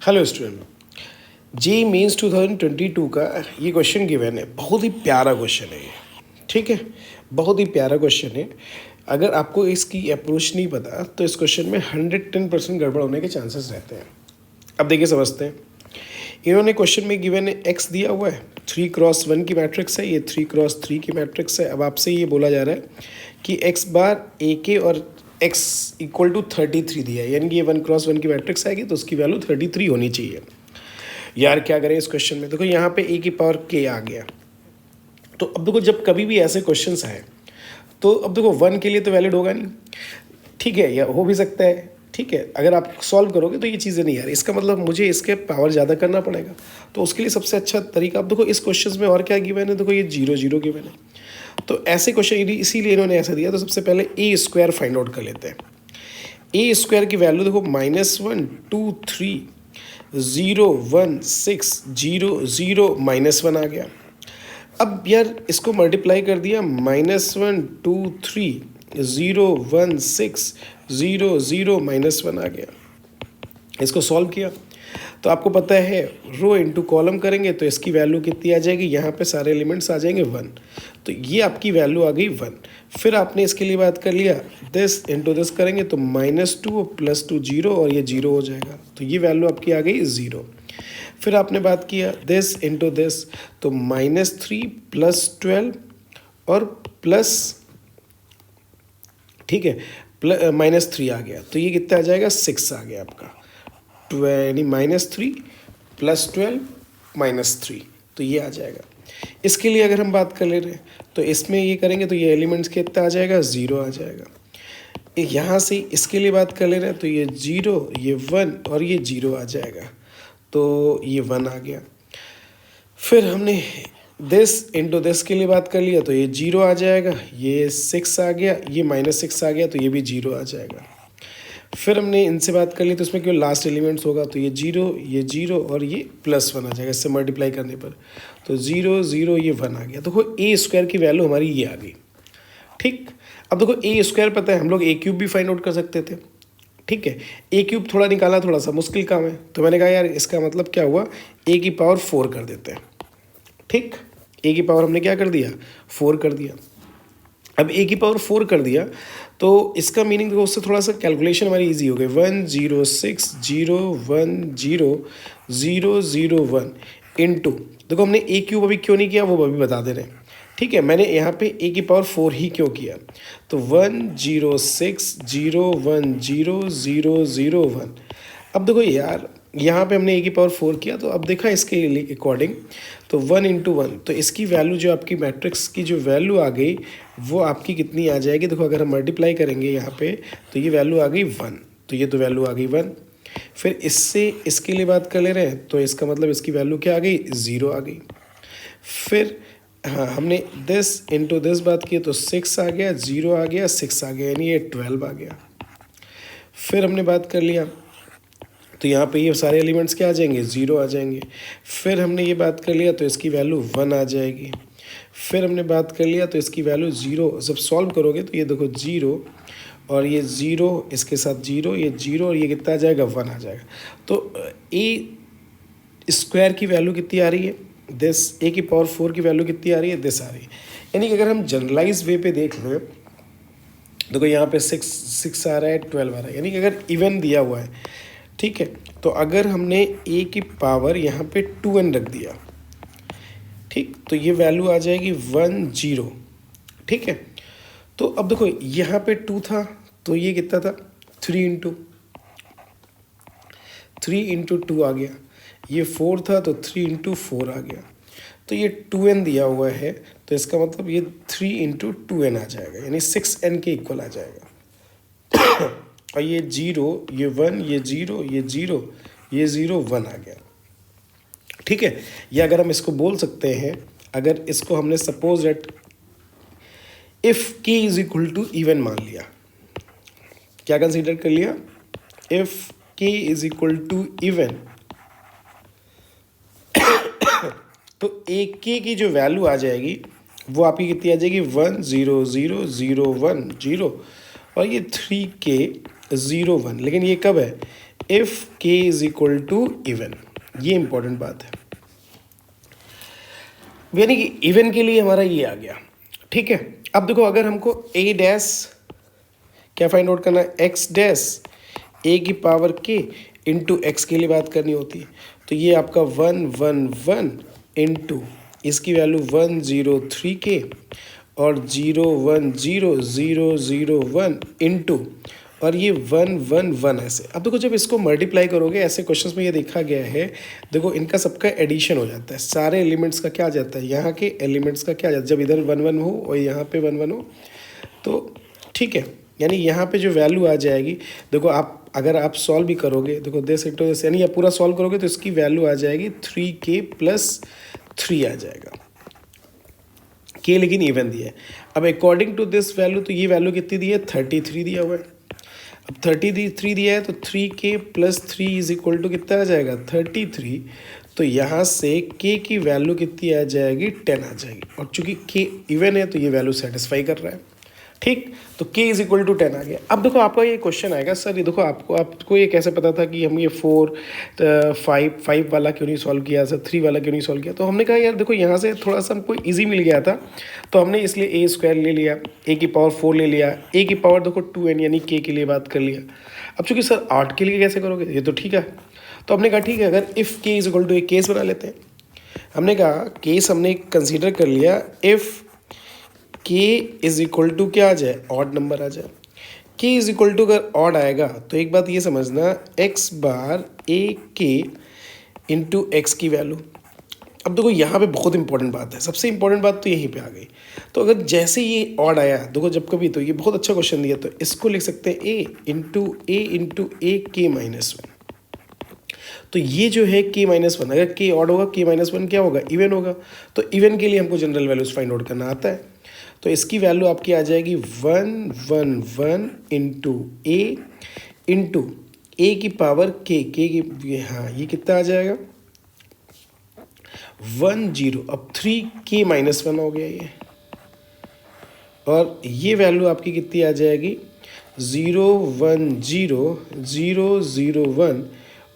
Hello student, जी means 2022 का ये question given है। बहुत ही प्यारा क्वेश्चन है ये, ठीक है, बहुत ही प्यारा क्वेश्चन है। अगर आपको इसकी अप्रोच नहीं पता तो इस क्वेश्चन में 110% गड़बड़ होने के चांसेस रहते हैं। अब देखिए समझते हैं। इन्होंने क्वेश्चन में गिवन है एक्स दिया हुआ है, 3x1 की मैट्रिक्स है, ये 3x3 की मैट्रिक्स है। अब आपसे ये बोला जा रहा है कि एक्स बार ए के और x इक्वल टू 33 दिया है, यानी कि ये 1x1 की मैट्रिक्स आएगी तो उसकी वैल्यू 33 होनी चाहिए। यार क्या करें इस क्वेश्चन में? देखो यहाँ पे ए की पावर के आ गया। तो अब देखो जब कभी भी ऐसे क्वेश्चंस आए तो अब देखो 1 के लिए तो वैलिड होगा नहीं, ठीक है, या हो भी सकता है, ठीक है। अगर आप सॉल्व करोगे तो ये चीज़ें नहीं यार, इसका मतलब मुझे इसके पावर ज़्यादा करना पड़ेगा। तो उसके लिए सबसे अच्छा तरीका, अब देखो इस क्वेश्चन में और क्या गिवन है, देखो ये 0 गिवन है। तो ऐसे क्वेश्चन इसीलिए इन्होंने ऐसा दिया। तो सबसे पहले ए स्क्वायर फाइंड आउट कर लेते हैं। ए स्क्वायर की वैल्यू देखो -1 2 3 0 1 6 0 0 -1 आ गया। अब यार इसको मल्टीप्लाई कर दिया, -1 2 3 0 1 6 0 0 -1 आ गया। इसको सॉल्व किया तो आपको पता है रो इंटू कॉलम करेंगे तो इसकी वैल्यू कितनी आ जाएगी, यहाँ पे सारे एलिमेंट्स आ जाएंगे 1। तो ये आपकी वैल्यू आ गई 1। फिर आपने इसके लिए बात कर लिया, दिस इंटू दिस करेंगे तो -2 +2 0 और ये 0 हो जाएगा। तो ये वैल्यू आपकी आ गई 0। फिर आपने बात किया दिस इंटू दिस, तो -3 +12 और प्लस, ठीक है, -3 आ गया। तो ये कितना आ जाएगा, 6 आ गया आपका। यानी -3 +12 -3, तो ये आ जाएगा। इसके लिए अगर हम बात कर ले रहे हैं तो इसमें ये करेंगे तो ये एलिमेंट्स कितना आ जाएगा, 0 आ जाएगा। यहाँ से इसके लिए बात कर ले रहे हैं तो ये 0 ये 1 और ये 0 आ जाएगा। तो ये 1 आ गया। फिर हमने दिस इंटू दिस के लिए बात कर लिया तो ये 0 आ जाएगा, ये 6 आ गया, ये -6 आ गया तो ये भी 0 आ जाएगा। फिर हमने इनसे बात कर ली तो इसमें क्यों लास्ट एलिमेंट्स होगा तो ये 0 और ये +1 आ जाएगा इससे मल्टीप्लाई करने पर। तो 0 0 ये 1 आ गया। देखो ए स्क्वायर की वैल्यू हमारी ये आ गई, ठीक। अब देखो ए स्क्वायर पता है, हम लोग ए क्यूब भी फाइंड आउट कर सकते थे, ठीक है। ए क्यूब थोड़ा निकाला, थोड़ा सा मुश्किल काम है, तो मैंने कहा यार इसका मतलब क्या हुआ, ए की पावर 4 कर देते हैं, ठीक। ए की पावर हमने क्या कर दिया, 4 कर दिया। अब ए की पावर 4 कर दिया तो इसका मीनिंग देखो, उससे थोड़ा सा कैलकुलेशन हमारी इजी हो गई। 1 0 6 0 1 0 0 0 1 इंटू, देखो हमने ए क्यूब अभी क्यों नहीं किया वो अभी बता दे रहे हैं, ठीक है। मैंने यहाँ पे ए की पावर 4 ही क्यों किया, तो 1 0 6 0 1 0 0 0 1। अब देखो यार यहाँ पे हमने ए की पावर 4 किया, तो अब देखा इसके अकॉर्डिंग तो 1 × 1, तो इसकी वैल्यू जो आपकी मैट्रिक्स की जो वैल्यू आ गई वो आपकी कितनी आ जाएगी, देखो अगर हम मल्टीप्लाई करेंगे यहाँ पे तो ये वैल्यू आ गई 1, तो ये तो वैल्यू आ गई 1। फिर इससे इसके लिए बात कर ले रहे हैं तो इसका मतलब इसकी वैल्यू क्या आ गई, 0 आ गई। फिर हाँ हमने दिस इंटू दिस बात की तो 6 आ गया, 0 आ गया, 6 आ गया, यानी ये 12 आ गया। फिर हमने बात कर लिया तो यहाँ पे ये सारे एलिमेंट्स क्या आ जाएंगे, 0 आ जाएंगे। फिर हमने ये बात कर लिया तो इसकी वैल्यू 1 आ जाएगी। फिर हमने बात कर लिया तो इसकी वैल्यू 0, जब सॉल्व करोगे तो ये देखो 0 और ये 0 इसके साथ 0, ये 0 और ये कितना आ जाएगा, 1 आ जाएगा। तो ए स्क्वायर की वैल्यू कितनी आ रही है, दिस, ए की पावर 4 की वैल्यू कितनी आ रही है, दिस आ रही है। यानी कि अगर हम जनरलाइज वे पे देख लें, देखो यहाँ पे 6 आ रहा है, 12 आ रहा है, यानी कि अगर इवन दिया हुआ है, ठीक है, तो अगर हमने ए की पावर यहाँ पे 2n रख दिया, ठीक, तो ये वैल्यू आ जाएगी 1 0, ठीक है। तो अब देखो यहाँ पे 2 था तो ये कितना था, 3 × 2 आ गया। ये 4 था तो 3 × 4 आ गया। तो ये 2n दिया हुआ है तो इसका मतलब ये 3 × 2n आ जाएगा, यानी 6n के इक्वल आ जाएगा। और ये 0 ये 1 ये 0 ये 0 ये 0 1 आ गया, ठीक है। या अगर हम इसको बोल सकते हैं, अगर इसको हमने suppose that if k is equal to even मान लिया, क्या कंसीडर कर लिया, if k is equal to even, तो a k की जो वैल्यू आ जाएगी वो आपकी कितनी आ जाएगी, 1 0 0 0 1 0 और ये 3k 0 1। लेकिन ये कब है, इफ के इज इक्वल टू इवन। ये इंपॉर्टेंट बात है, यानी कि इवन के लिए हमारा ये आ गया। ठीक है, अब देखो अगर हमको ए डैश क्या फाइंड आउट करना है, एक्स डैश ए की पावर के इंटू एक्स के लिए बात करनी होती है, तो ये आपका 111 इंटू इसकी वैल्यू 103 के और 010001 इंटू और ये 111 ऐसे। अब देखो जब इसको मल्टीप्लाई करोगे, ऐसे क्वेश्चंस में ये देखा गया है, देखो इनका सबका एडिशन हो जाता है, सारे एलिमेंट्स का क्या आ जाता है, यहाँ के एलिमेंट्स का क्या आ जाता है, जब इधर 1 1 हो और यहाँ पे 1 1 हो तो ठीक है, यानी यहाँ पे जो वैल्यू आ जाएगी, देखो आप अगर आप सॉल्व भी करोगे, देखो दिस इंटू दिस, यानी आप पूरा सॉल्व करोगे तो इसकी वैल्यू आ जाएगी 3k + 3 आ जाएगा, के लेकिन इवन दिया है। अब अकॉर्डिंग टू दिस वैल्यू, तो ये वैल्यू कितनी दी है, 33 दिया हुआ है। अब 33 दिया है तो 3k + 3 इज इक्वल टू कितना आ जाएगा, 33। तो यहाँ से k की वैल्यू कितनी आ जाएगी, 10 आ जाएगी, और चूंकि k इवन है तो ये वैल्यू सेटिस्फाई कर रहा है। ठीक, तो k इज इक्वल टू 10 आ गया। अब देखो आपका ये क्वेश्चन आएगा, सर ये देखो आपको ये कैसे पता था कि हम ये 4 5 वाला क्यों नहीं सॉल्व किया, सर 3 वाला क्यों नहीं सॉल्व किया। तो हमने कहा यार देखो यहाँ से थोड़ा सा हमको इजी मिल गया था, तो हमने इसलिए a² ले लिया, a की पावर 4 ले लिया, a की पावर देखो 2n यानी k के लिए बात कर लिया। अब चूंकि सर 8 के लिए कैसे करोगे, ये तो ठीक है, तो हमने कहा ठीक है, अगर if k is equal to एक केस बना लेते हैं। हमने कहा केस हमने कंसिडर कर लिया, if k is equal to क्या आ जाए, ऑड नंबर आ जाए। k इज इक्वल टू अगर ऑड आएगा तो एक बात ये समझना, x बार a k इंटू एक्स की वैल्यू। अब देखो यहाँ पे बहुत इंपॉर्टेंट बात है, सबसे इंपॉर्टेंट बात तो यहीं पे आ गई। तो अगर जैसे ये ऑड आया, देखो जब कभी, तो ये बहुत अच्छा क्वेश्चन दिया, तो इसको लिख सकते हैं a इंटू a k -1। तो ये जो है k -1, अगर k ऑड होगा k -1 क्या होगा, इवन होगा। तो इवन के लिए हमको जनरल वैल्यूज फाइंड आउट करना आता है, तो इसकी वैल्यू आपकी आ जाएगी 111 इंटू ए की पावर k की, हाँ ये कितना आ जाएगा 10। अब 3k -1 हो गया ये, और ये वैल्यू आपकी कितनी आ जाएगी 010001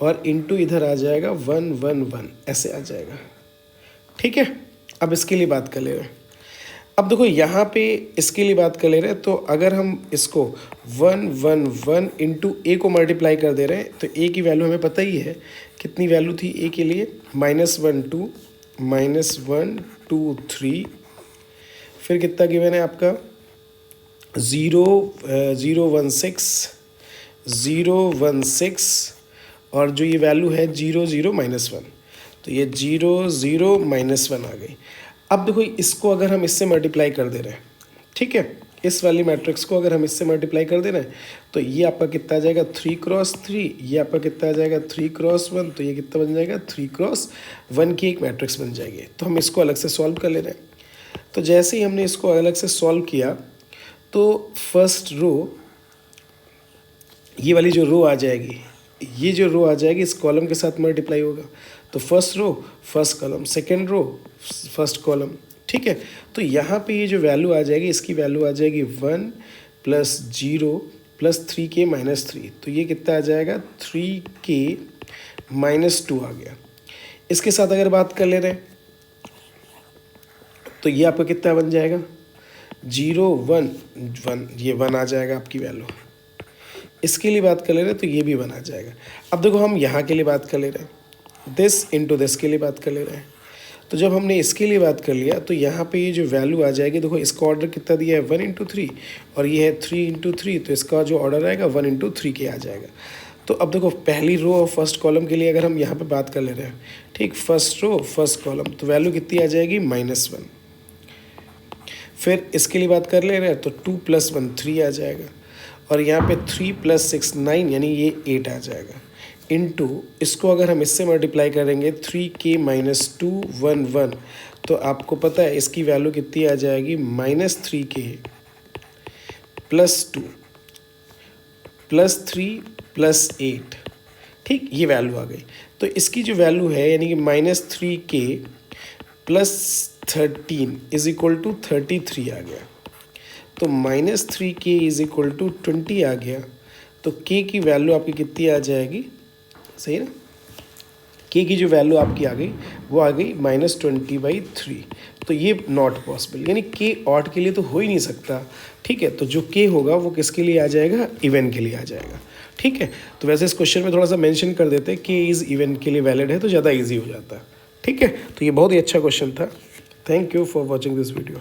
और इंटू इधर आ जाएगा 111 ऐसे आ जाएगा। ठीक है, अब इसके लिए बात कर ले रहे हैं। अब देखो यहाँ पे इसके लिए बात कर ले रहे हैं, तो अगर हम इसको 111 इंटू ए को मल्टीप्लाई कर दे रहे हैं, तो ए की वैल्यू हमें पता ही है, कितनी वैल्यू थी ए के लिए, -12 -123, फिर कितना गिवन है आपका 016 और जो ये वैल्यू है 00 -1, तो ये 00 -1 आ गई। अब देखो इसको अगर हम इससे मल्टीप्लाई कर दे रहे हैं, ठीक है, इस वाली मैट्रिक्स को अगर हम इससे मल्टीप्लाई कर दे रहे हैं, तो ये आपका कितना आ जाएगा 3×3, ये आपका कितना आ जाएगा 3×1, तो ये कितना बन जाएगा 3×1 की एक मैट्रिक्स बन जाएगी। तो हम इसको अलग से सॉल्व कर ले रहे हैं। तो जैसे ही हमने इसको अलग से सॉल्व किया, तो फर्स्ट रो, ये वाली जो रो आ जाएगी, ये जो रो आ जाएगी इस कॉलम के साथ मल्टीप्लाई होगा, तो first row first column, second row first column. ठीक है, तो यहाँ पे ये जो वैल्यू आ जाएगी, इसकी वैल्यू आ जाएगी 1 + 0 + 3k -3, तो ये कितना आ जाएगा 3k -2 आ गया। इसके साथ अगर बात कर ले रहे हैं, तो ये आपका कितना बन जाएगा 0 1 1, ये 1 आ जाएगा आपकी वैल्यू। इसके लिए बात कर ले रहे हैं तो ये भी 1 आ जाएगा। अब देखो हम यहाँ के लिए बात कर ले रहे हैं, दिस इंटू दिस के लिए बात कर ले रहे हैं। तो जब हमने इसके लिए बात कर लिया, तो यहाँ पे ये जो वैल्यू आ जाएगी, देखो इसका ऑर्डर कितना दिया है 1 × 3 और ये है 3 × 3, तो इसका जो ऑर्डर आएगा 1 × 3k आ जाएगा। तो अब देखो पहली रो और फर्स्ट कॉलम के लिए अगर हम यहाँ पे बात कर ले रहे हैं, ठीक, फर्स्ट रो फर्स्ट कॉलम, तो वैल्यू कितनी आ जाएगी -1। फिर इसके लिए बात कर ले रहे हैं, तो 2 + 1 3 आ जाएगा, और यहाँ पे 3 + 6 9 यानी ये 8 आ जाएगा, इनटू इसको अगर हम इससे मल्टीप्लाई करेंगे 3k -2 1 1, तो आपको पता है इसकी वैल्यू कितनी आ जाएगी -3k +2 +3 +8। ठीक, ये वैल्यू आ गई। तो इसकी जो वैल्यू है यानी कि -3k + 13 इज इक्वल टू 33 आ गया। तो -3k इज इक्वल टू 20 आ गया। तो k की वैल्यू आपकी कितनी आ जाएगी सही ना। के की जो वैल्यू आपकी आ गई वो आ गई -20/3, तो ये नॉट पॉसिबल, यानी के ऑड के लिए तो हो ही नहीं सकता। ठीक है, तो जो के होगा वो किसके लिए आ जाएगा, इवन के लिए आ जाएगा। ठीक है, तो वैसे इस क्वेश्चन में थोड़ा सा मेंशन कर देते हैं के इज़ इवन के लिए वैलिड है तो ज़्यादा ईजी हो जाता है। ठीक है, तो ये बहुत ही अच्छा क्वेश्चन था। Thank you for watching this video.